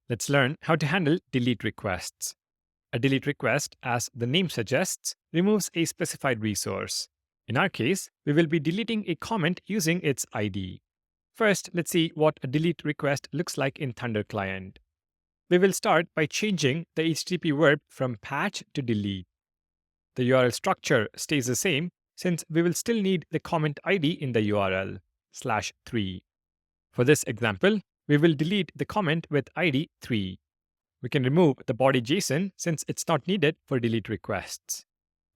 Let's learn how to handle delete requests. A delete request, as the name suggests, removes a specified resource. In our case, we will be deleting a comment using its ID. First, let's see what a delete request looks like in ThunderClient. We will start by changing the HTTP verb from patch to delete. The URL structure stays the same since we will still need the comment ID in the URL, /3. For this example, we will delete the comment with ID 3. We can remove the body JSON since it's not needed for delete requests.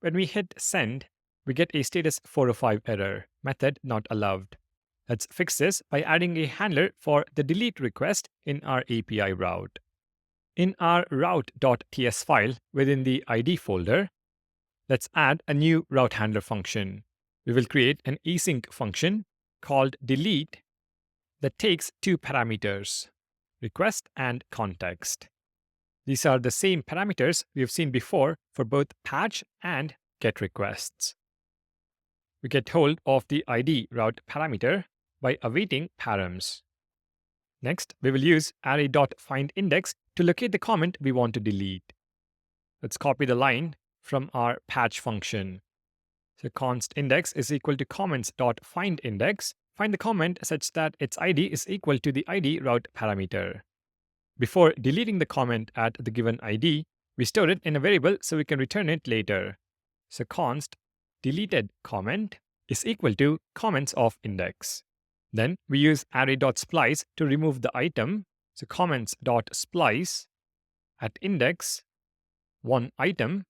When we hit send, we get a status 405 error, method not allowed. Let's fix this by adding a handler for the delete request in our API route. In our route.ts file within the ID folder, let's add a new route handler function. We will create an async function called delete that takes two parameters, request and context. These are the same parameters we have seen before for both patch and get requests. We get hold of the ID route parameter by awaiting params. Next, we will use array.findIndex to locate the comment we want to delete. Let's copy the line from our patch function. So const index is equal to comments.findIndex. Find the comment such that its ID is equal to the ID route parameter. Before deleting the comment at the given ID, we store it in a variable so we can return it later. So const deleted comment is equal to comments of index. Then we use array.splice to remove the item. So comments.splice at index one item.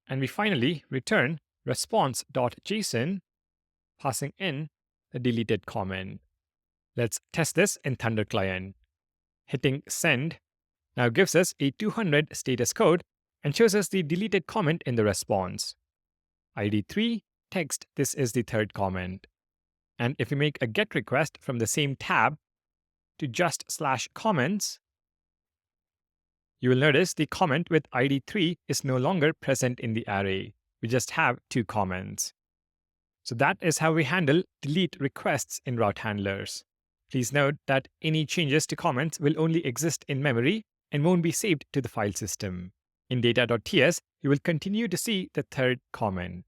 And we finally return response.json passing in the deleted comment. Let's test this in ThunderClient. Hitting send now gives us a 200 status code and shows us the deleted comment in the response. ID 3 text, this is the third comment. And if we make a get request from the same tab to just /comments, you will notice the comment with ID 3 is no longer present in the array. We just have two comments. So that is how we handle delete requests in route handlers. Please note that any changes to comments will only exist in memory and won't be saved to the file system. In data.ts, you will continue to see the third comment.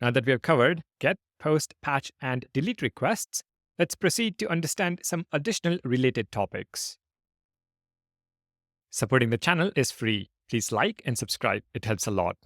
Now that we have covered get, post, patch, and delete requests, let's proceed to understand some additional related topics. Supporting the channel is free. Please like and subscribe. It helps a lot.